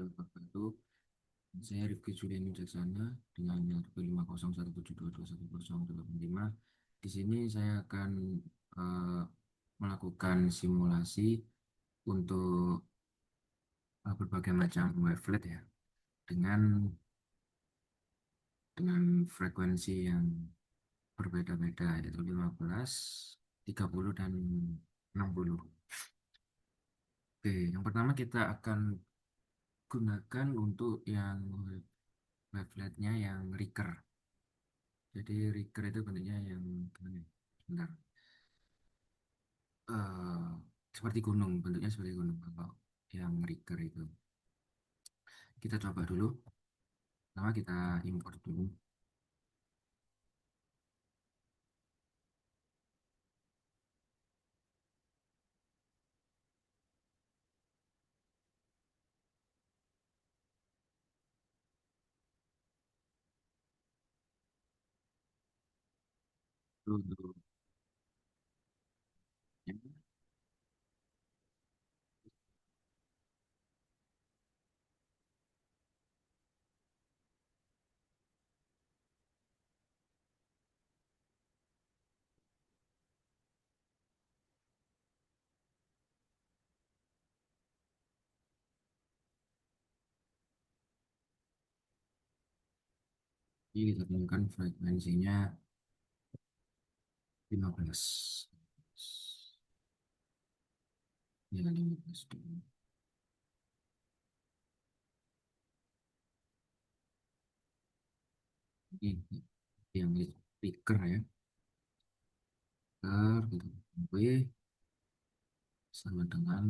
wabarakatuh. Saya Rifki Juliani Wijaksana dengan NRP 50172210085. Di sini saya akan eh, melakukan simulasi untuk berbagai macam wavelet ya dengan frekuensi yang berbeda-beda yaitu 15, 30 dan 60. Oke, yang pertama kita akan gunakan untuk yang waveletnya yang Ricker. Jadi Ricker itu bentuknya yang gimana ya? Bentar. Eh, Seperti gunung, bentuknya seperti gunung. Kalau yang Ricker itu kita coba dulu. Pertama kita import dulu. Dulu. Jadi kita temukan frekuensinya 15. Ya, 15 dulu. Ini yang Ricker ya. Ricker, kita W sama dengan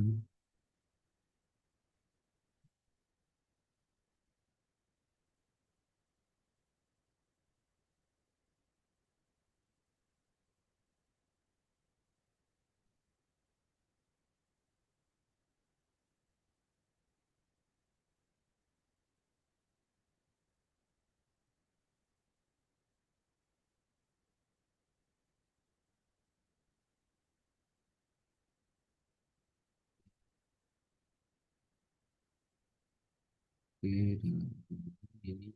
W dengan ini.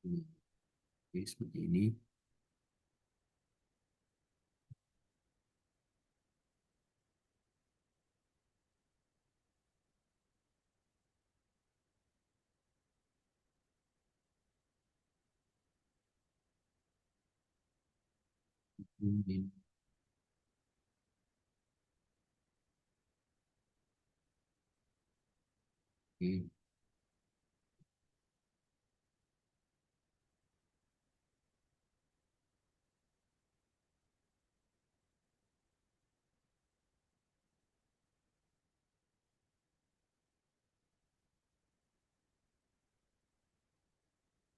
Oke, seperti ini. Ini. Oke.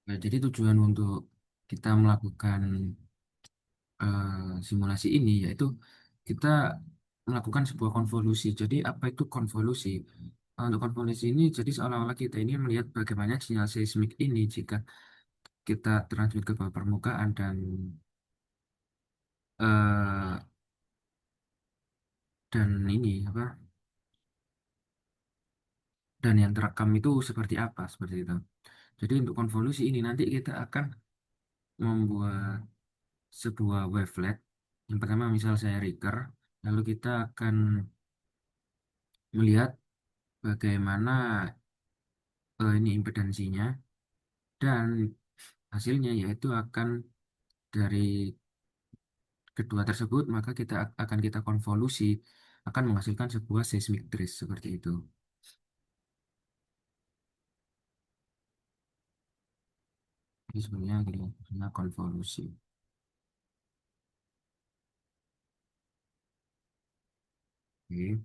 Nah, jadi tujuan untuk kita melakukan simulasi ini yaitu kita melakukan sebuah konvolusi. Jadi apa itu konvolusi? Untuk konvolusi ini jadi seolah-olah kita ini melihat bagaimana sinyal seismik ini jika kita transmit ke bawah permukaan eh, dan ini apa dan yang terekam itu seperti apa seperti itu. Jadi untuk konvolusi ini nanti kita akan membuat sebuah wavelet. Yang pertama misal saya Ricker, lalu kita akan melihat bagaimana ini impedansinya dan hasilnya yaitu akan dari kedua tersebut maka akan kita konvolusi akan menghasilkan sebuah seismic trace seperti itu. Ini sebenarnya kita namanya konvolusi. Oke.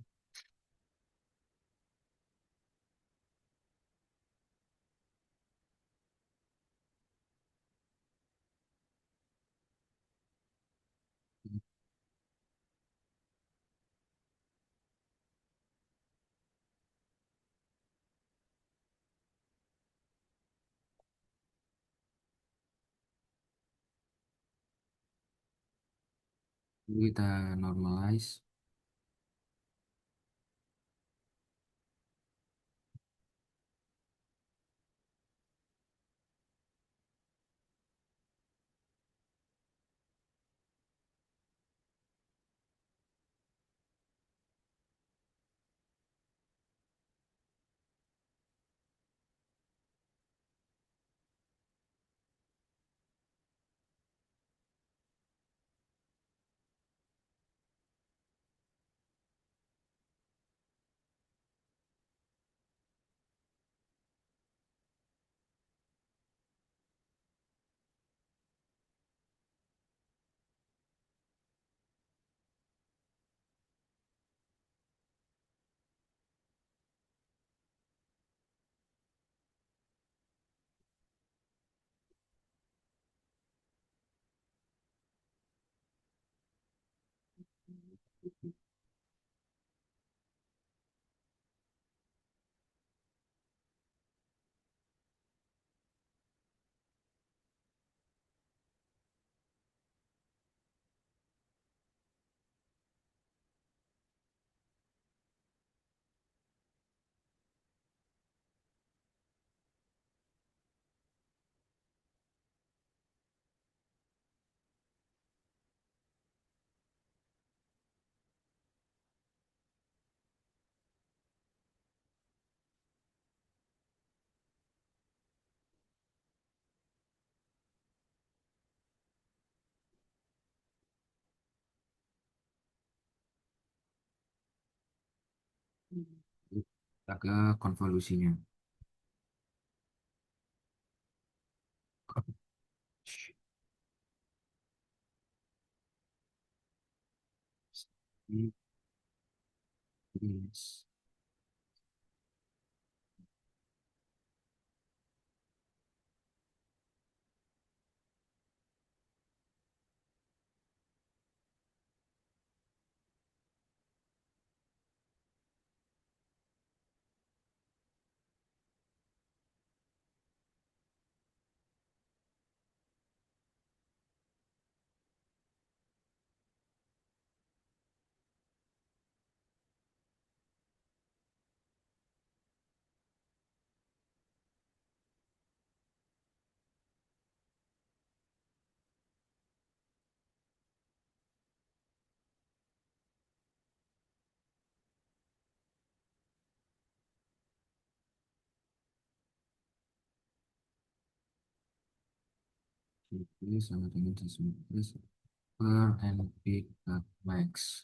Jadi kita normalize. Kita ke konvolusinya. Yes. Ini sama dengan seismicity per and big at max.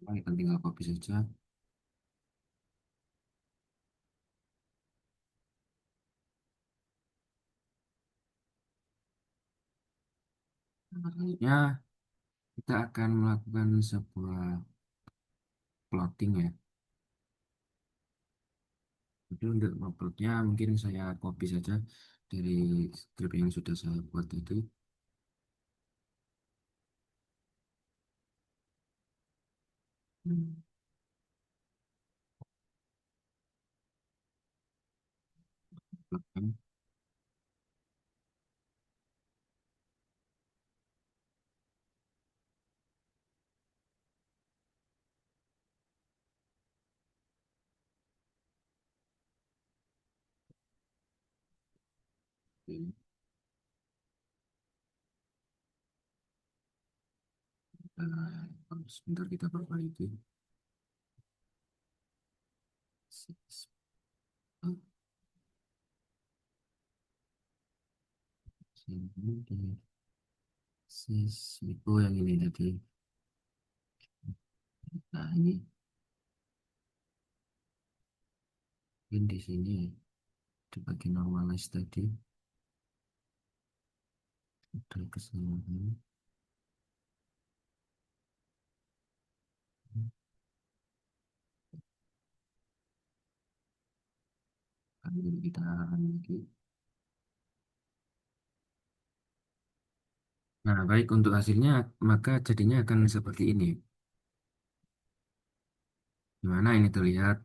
Baik, kan tinggal copy saja. Selanjutnya kita akan melakukan sebuah plotting ya. Jadi untuk uploadnya mungkin saya copy saja dari script yang sudah saya buat itu. Hmm. Uploadkan. Oke. Sebentar kita perbaiki. Sini, oh yang ini tadi. Nah ini mungkin di sini ya, di bagian normalize tadi ada kesalahan. Kali ini kita akan lagi Nah, baik untuk hasilnya, maka jadinya akan seperti ini. Gimana ini terlihat?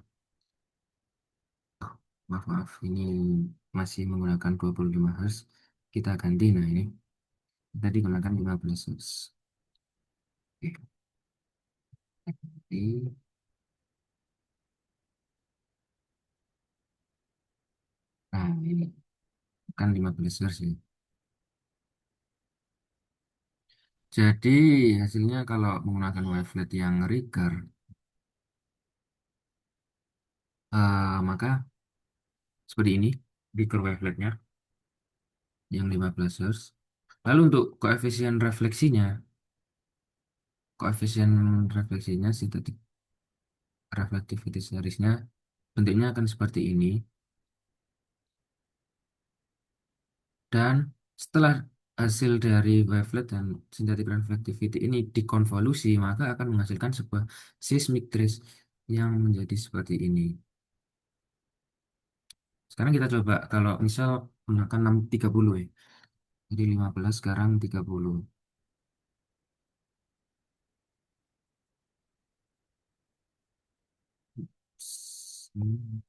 Maaf, maaf, ini masih menggunakan 25 Hz. Kita ganti, nah ini. Tadi gunakan 15 Hz. Oke, ganti. Nah, ini kan 15 Hz ya. Jadi hasilnya kalau menggunakan wavelet yang Ricker, maka seperti ini, Ricker waveletnya yang 15 Hz. Lalu untuk koefisien refleksinya, sintetik reflectivity seriesnya, bentuknya akan seperti ini. Dan setelah hasil dari wavelet dan synthetic reflectivity ini dikonvolusi, maka akan menghasilkan sebuah seismic trace yang menjadi seperti ini. Sekarang kita coba kalau misal menggunakan 630 ya. Jadi 15 sekarang 30. Hmm,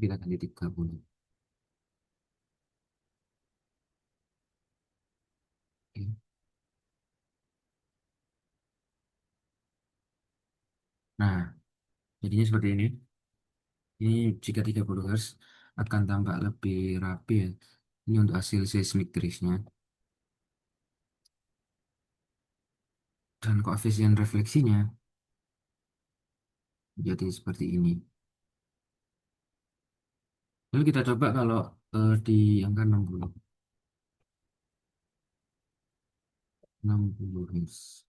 kita ganti 30. Oke. Nah, jadinya seperti ini. Ini jika 30 Hz akan tampak lebih rapi ya. Ini untuk hasil seismic trace-nya. Dan koefisien refleksinya jadi seperti ini. Lalu kita coba kalau di angka 60. 60 Hz.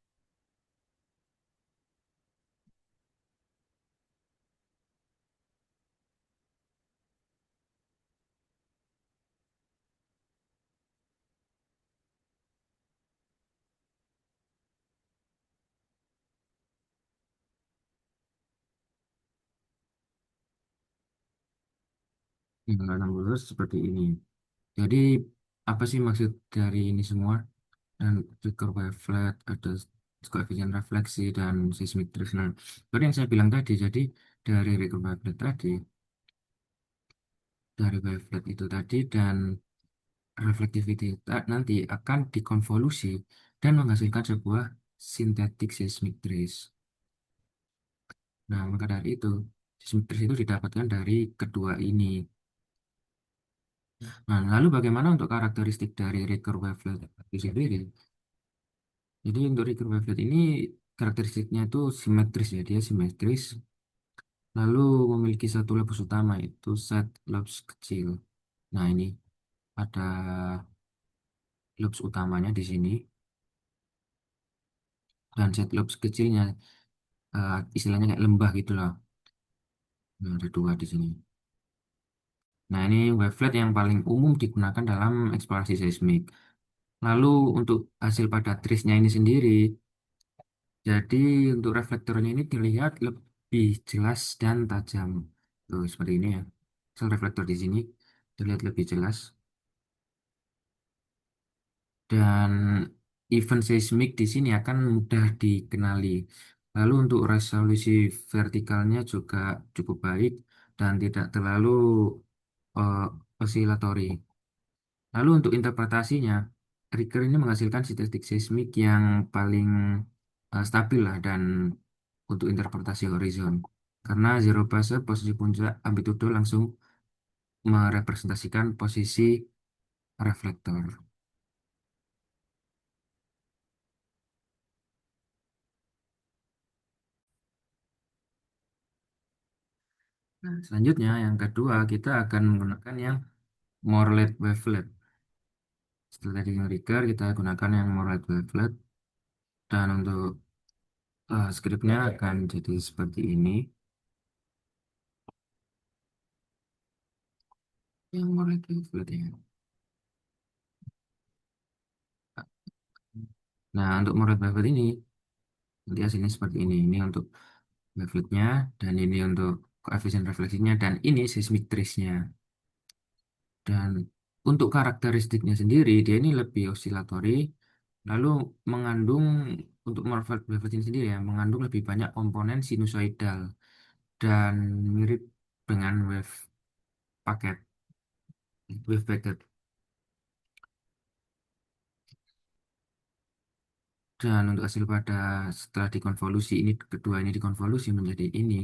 Yang 60 Hz seperti ini. Jadi apa sih maksud dari ini semua? Dan trigger wavelet, ada koefisien refleksi dan seismic trace. Nah, seperti yang saya bilang tadi, jadi dari trigger wavelet tadi, dari wavelet itu tadi dan reflectivity nanti akan dikonvolusi dan menghasilkan sebuah synthetic seismic trace. Nah, maka dari itu, seismic trace itu didapatkan dari kedua ini. Nah, lalu bagaimana untuk karakteristik dari Ricker wavelet itu sendiri? Jadi untuk Ricker wavelet ini karakteristiknya itu simetris ya, dia simetris. Lalu memiliki satu lobus utama itu set lobus kecil. Nah, ini ada lobus utamanya di sini dan set lobus kecilnya, istilahnya kayak lembah gitu loh. Nah, ada dua di sini. Nah, ini wavelet yang paling umum digunakan dalam eksplorasi seismik. Lalu untuk hasil pada trace-nya ini sendiri, jadi untuk reflektornya ini terlihat lebih jelas dan tajam. Tuh, seperti ini ya. Sel reflektor di sini terlihat lebih jelas. Dan event seismik di sini akan mudah dikenali. Lalu untuk resolusi vertikalnya juga cukup baik dan tidak terlalu eh, osilatori. Lalu untuk interpretasinya, Ricker ini menghasilkan sintetik seismik yang paling stabil lah dan untuk interpretasi horizon. Karena zero fase posisi puncak amplitudo langsung merepresentasikan posisi reflektor. Nah, selanjutnya yang kedua kita akan menggunakan yang Morlet wavelet. Setelah tadi yang Ricker kita gunakan yang Morlet wavelet dan untuk skripnya akan jadi seperti ini. Yang Morlet wavelet ya. Nah, untuk Morlet wavelet ini nanti hasilnya seperti ini. Ini untuk waveletnya dan ini untuk koefisien refleksinya dan ini seismic trace-nya. Dan Untuk karakteristiknya sendiri, dia ini lebih osilatori, lalu mengandung untuk Morphet Wave ini sendiri ya, mengandung lebih banyak komponen sinusoidal dan mirip dengan wave paket, wave packet. Dan untuk hasil pada setelah dikonvolusi ini, kedua ini dikonvolusi menjadi ini.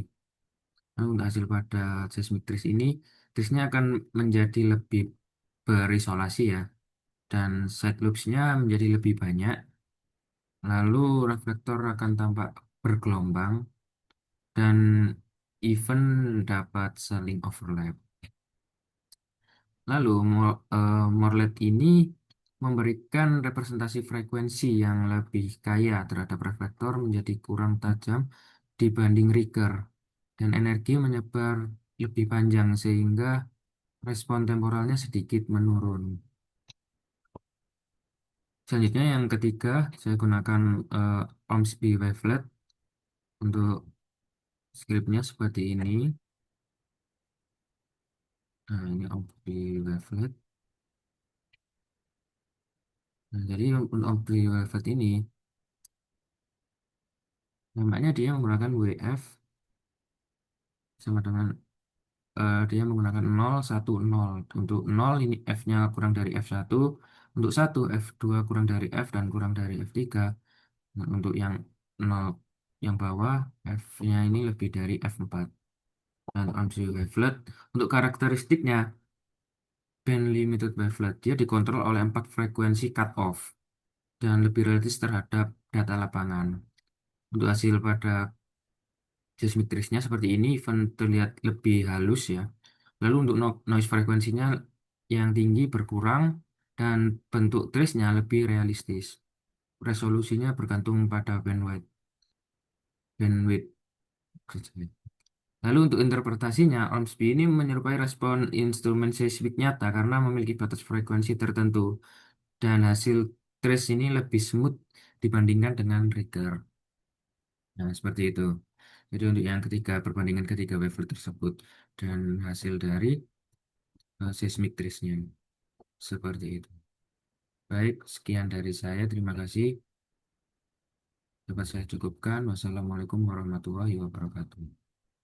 Lalu untuk hasil pada seismic trace ini, trace-nya akan menjadi lebih berisolasi ya, dan side lobes-nya menjadi lebih banyak. Lalu reflektor akan tampak bergelombang dan even dapat saling overlap. Lalu Morlet ini memberikan representasi frekuensi yang lebih kaya terhadap reflektor menjadi kurang tajam dibanding Ricker dan energi menyebar lebih panjang sehingga respon temporalnya sedikit menurun. Selanjutnya yang ketiga, saya gunakan Ormsby wavelet untuk skripnya seperti ini. Nah, ini Ormsby wavelet. Nah, jadi untuk Ormsby wavelet ini, namanya dia menggunakan WF sama dengan dia menggunakan 0, 1, 0. Untuk 0 ini F-nya kurang dari F1, untuk 1 F2 kurang dari F dan kurang dari F3. Nah, untuk yang 0 yang bawah F-nya ini lebih dari F4. Dan Ormsby wavelet untuk karakteristiknya band limited wavelet dia dikontrol oleh 4 frekuensi cut-off dan lebih realistis terhadap data lapangan. Untuk hasil pada seismikrisnya seperti ini, event terlihat lebih halus ya. Lalu untuk noise frekuensinya yang tinggi berkurang dan bentuk trace-nya lebih realistis. Resolusinya bergantung pada bandwidth. Lalu untuk interpretasinya, Ormsby ini menyerupai respon instrumen seismik nyata karena memiliki batas frekuensi tertentu dan hasil trace ini lebih smooth dibandingkan dengan Ricker. Nah, seperti itu. Jadi untuk yang ketiga, perbandingan ketiga wavelet tersebut dan hasil dari seismic trace-nya. Seperti itu. Baik, sekian dari saya. Terima kasih. Dapat saya cukupkan. Wassalamualaikum warahmatullahi wabarakatuh.